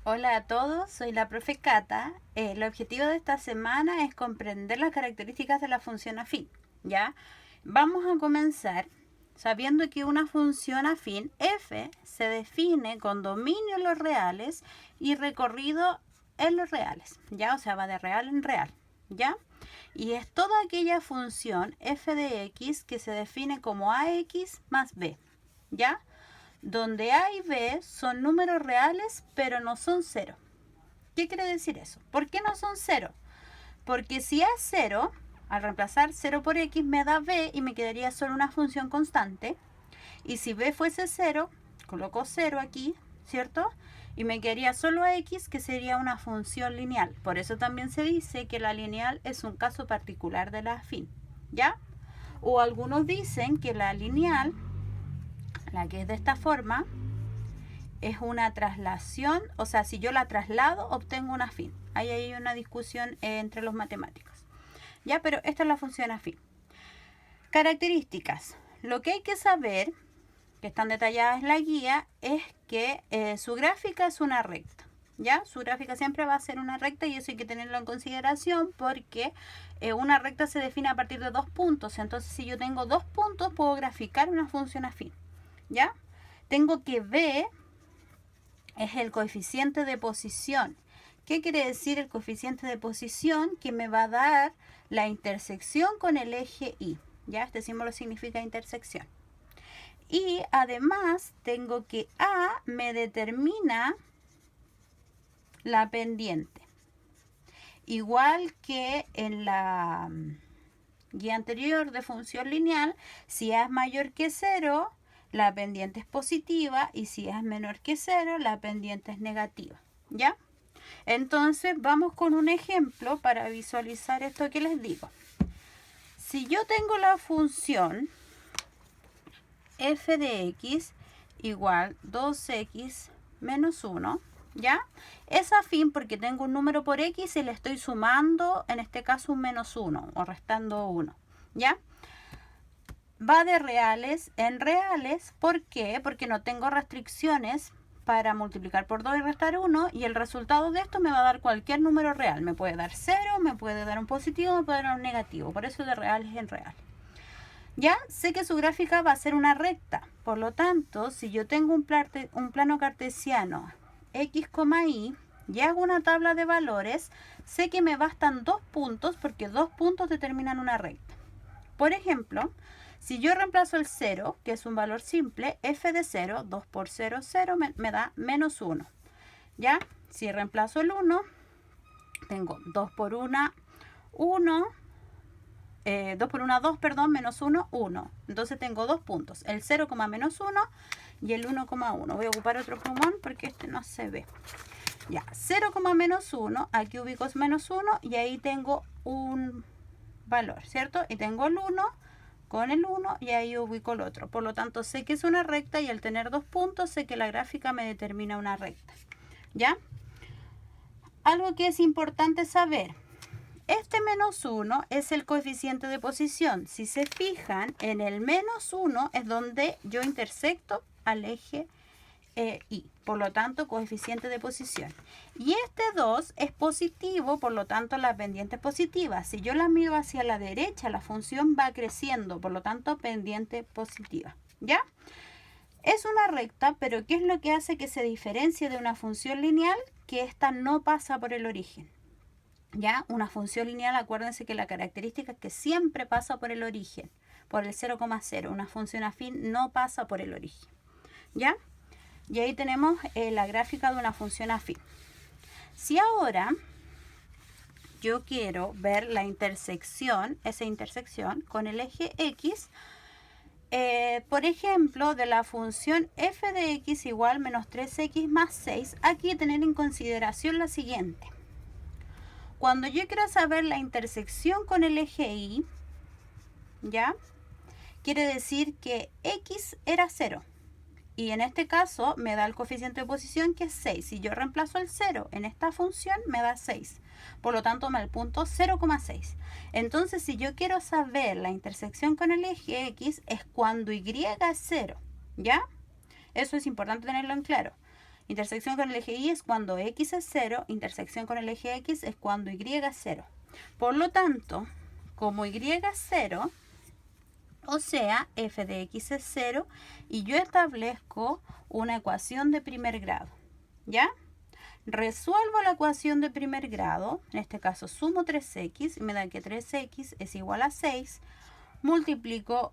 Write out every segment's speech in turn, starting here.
Hola a todos, soy la profe Cata. El objetivo de esta semana es comprender las características de la función afín. ¿Ya? Vamos a comenzar sabiendo que una función afín f se define con dominio en los reales y recorrido en los reales. ¿Ya? O sea, va de real en real. ¿Ya? Y es toda aquella función f de x que se define como ax más b. ¿Ya? Donde A y B son números reales, pero no son cero. ¿Qué quiere decir eso? ¿Por qué no son cero? Porque si A es cero, al reemplazar 0 por X me da B y me quedaría solo una función constante. Y si B fuese cero, coloco 0 aquí, ¿cierto? Y me quedaría solo a X, que sería una función lineal. Por eso también se dice que la lineal es un caso particular de la afín, ¿ya? O algunos dicen que la lineal, la que es de esta forma, es una traslación, o sea, si yo la traslado, obtengo una afín. Ahí hay una discusión entre los matemáticos. Ya, pero esta es la función afín. Características. Lo que hay que saber, que están detalladas en la guía, es que su gráfica es una recta. ¿Ya? Su gráfica siempre va a ser una recta y eso hay que tenerlo en consideración porque una recta se define a partir de 2 puntos. Entonces, si yo tengo 2 puntos, puedo graficar una función afín. ¿Ya? Tengo que B es el coeficiente de posición. ¿Qué quiere decir el coeficiente de posición? Que me va a dar la intersección con el eje Y. ¿Ya? Este símbolo significa intersección. Y además tengo que A me determina la pendiente. Igual que en la guía anterior de función lineal, si A es mayor que 0, la pendiente es positiva y si A es menor que 0, la pendiente es negativa. ¿Ya? Entonces vamos con un ejemplo para visualizar esto que les digo. Si yo tengo la función f de x igual 2x menos 1, ¿ya? Es afín porque tengo un número por x y le estoy sumando, en este caso, un menos 1 o restando 1, ¿ya? Va de reales en reales. ¿Por qué? Porque no tengo restricciones para multiplicar por 2 y restar 1 y el resultado de esto me va a dar cualquier número real. Me puede dar 0, me puede dar un positivo, me puede dar un negativo. Por eso de reales en real. Ya sé que su gráfica va a ser una recta. Por lo tanto, si yo tengo un plano cartesiano x, y y hago una tabla de valores, sé que me bastan 2 puntos porque 2 puntos determinan una recta. Por ejemplo, si yo reemplazo el 0, que es un valor simple, f de 0, 2 por 0, 0, me da menos 1. ¿Ya? Si reemplazo el 1, tengo 2 por 1, 1, 2 por 1, 2, perdón, menos 1, 1. Entonces tengo 2 puntos, el 0, menos 1 y el 1,1. Voy a ocupar otro plumón porque este no se ve. Ya, 0, menos 1, aquí ubico menos 1 y ahí tengo un valor, ¿cierto? Y tengo el 1 con el 1 y ahí ubico el otro. Por lo tanto, sé que es una recta y al tener 2 puntos, sé que la gráfica me determina una recta. ¿Ya? Algo que es importante saber. Este menos 1 es el coeficiente de posición. Si se fijan, en el menos 1 es donde yo intersecto al eje Y. Por lo tanto, coeficiente de posición. Y este 2 es positivo, por lo tanto, la pendiente es positiva. Si yo la miro hacia la derecha, la función va creciendo, por lo tanto, pendiente positiva. ¿Ya? Es una recta, pero ¿qué es lo que hace que se diferencie de una función lineal? Que esta no pasa por el origen. ¿Ya? Una función lineal, acuérdense que la característica es que siempre pasa por el origen, por el 0,0. Una función afín no pasa por el origen. ¿Ya? Y ahí tenemos la gráfica de una función afín. Si ahora yo quiero ver la intersección, esa intersección con el eje X, por ejemplo, de la función f de x igual menos 3x más 6, aquí hay que tener en consideración la siguiente. Cuando yo quiero saber la intersección con el eje Y, ¿ya? Quiere decir que x era 0. Y en este caso me da el coeficiente de posición que es 6. Si yo reemplazo el 0 en esta función, me da 6. Por lo tanto, me da el punto 0,6. Entonces, si yo quiero saber la intersección con el eje X, es cuando Y es 0. ¿Ya? Eso es importante tenerlo en claro. Intersección con el eje Y es cuando X es 0, intersección con el eje X es cuando Y es 0. Por lo tanto, como Y es 0, o sea, f de X es 0, y yo establezco una ecuación de primer grado, ¿ya? Resuelvo la ecuación de primer grado, en este caso sumo 3x, y me da que 3x es igual a 6, multiplico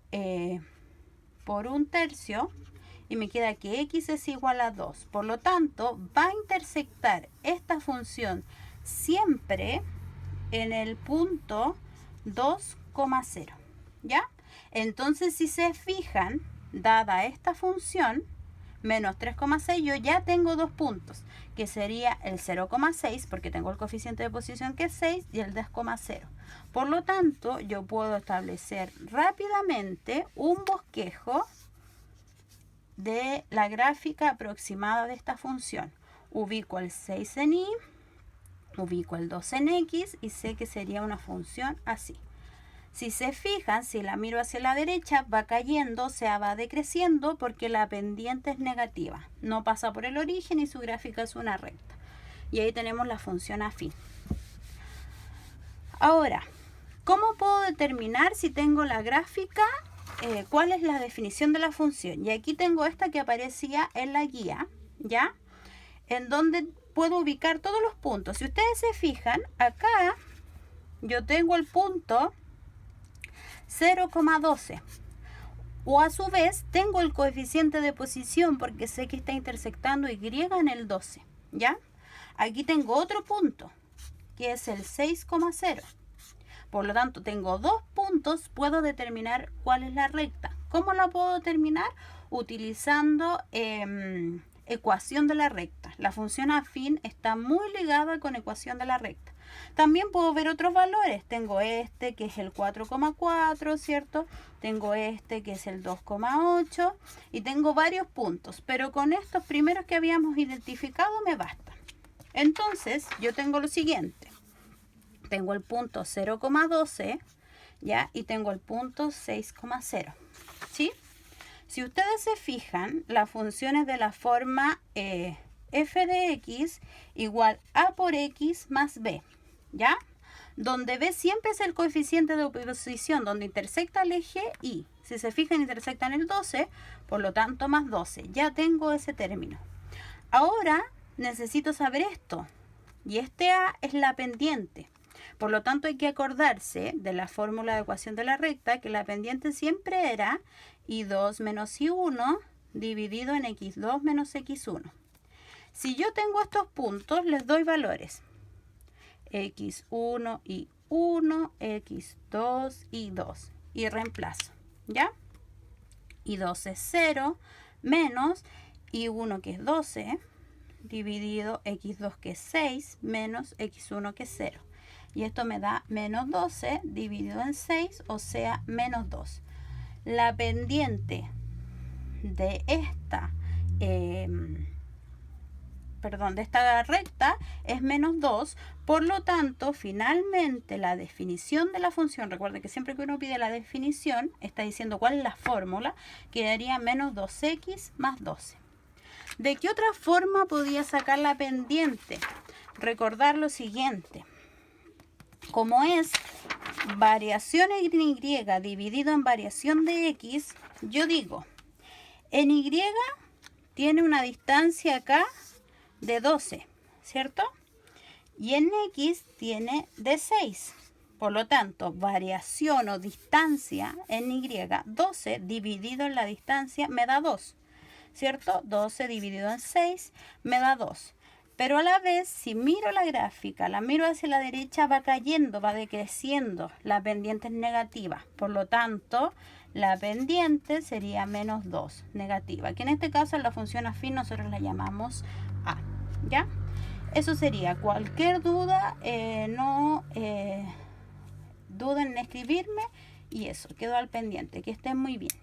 por 1/3, y me queda que x es igual a 2. Por lo tanto, va a intersectar esta función siempre en el punto 2,0, ¿ya? Entonces, si se fijan, dada esta función, menos 3,6, yo ya tengo dos puntos, que sería el 0,6, porque tengo el coeficiente de posición que es 6, y el 2,0. Por lo tanto, yo puedo establecer rápidamente un bosquejo de la gráfica aproximada de esta función. Ubico el 6 en Y, ubico el 2 en X, y sé que sería una función así. Si se fijan, si la miro hacia la derecha, va cayendo, o sea, va decreciendo porque la pendiente es negativa. No pasa por el origen y su gráfica es una recta. Y ahí tenemos la función afín. Ahora, ¿cómo puedo determinar si tengo la gráfica? ¿Cuál es la definición de la función? Y aquí tengo esta que aparecía en la guía, ¿ya? En donde puedo ubicar todos los puntos. Si ustedes se fijan, acá yo tengo el punto 0,12, o a su vez tengo el coeficiente de posición porque sé que está intersectando Y en el 12, ¿ya? Aquí tengo otro punto que es el 6,0. Por lo tanto, tengo dos puntos, puedo determinar cuál es la recta. ¿Cómo la puedo determinar? Utilizando ecuación de la recta. La función afín está muy ligada con ecuación de la recta. También puedo ver otros valores. Tengo este que es el 4,4, ¿cierto? Tengo este que es el 2,8 y tengo varios puntos. Pero con estos primeros que habíamos identificado me basta. Entonces, yo tengo lo siguiente. Tengo el punto 0,12, ¿ya? Y tengo el punto 6,0, ¿sí? Si ustedes se fijan, la función es de la forma f de x igual a por x más b, ¿ya? Donde b siempre es el coeficiente de oposición, donde intersecta el eje y, si se fijan, intersecta en el 12, por lo tanto más 12. Ya tengo ese término. Ahora necesito saber esto, y este a es la pendiente. Por lo tanto, hay que acordarse de la fórmula de ecuación de la recta, que la pendiente siempre era y2 menos y1 dividido en x2 menos x1. Si yo tengo estos puntos, les doy valores. x1 y 1, x2 y 2. Y reemplazo, ¿ya? y2 es 0 menos y1 que es 12 dividido x2 que es 6 menos x1 que es 0. Y esto me da menos 12 dividido en 6, o sea, menos 2. La pendiente de esta, de esta recta es menos 2. Por lo tanto, finalmente la definición de la función, recuerden que siempre que uno pide la definición, está diciendo cuál es la fórmula, quedaría menos 2x más 12. ¿De qué otra forma podía sacar la pendiente? Recordar lo siguiente. Como es variación en Y dividido en variación de X, yo digo, en Y tiene una distancia acá de 12, ¿cierto? Y en X tiene de 6. Por lo tanto, variación o distancia en Y, 12 dividido en la distancia me da 2, ¿cierto? 12 dividido en 6 me da 2. Pero a la vez, si miro la gráfica, la miro hacia la derecha, va cayendo, va decreciendo. La pendiente es negativa. Por lo tanto, la pendiente sería menos 2, negativa. Que en este caso, en la función afín, nosotros la llamamos A, ¿ya? Eso sería. Cualquier duda, no duden en escribirme. Y eso, quedo al pendiente. Que estén muy bien.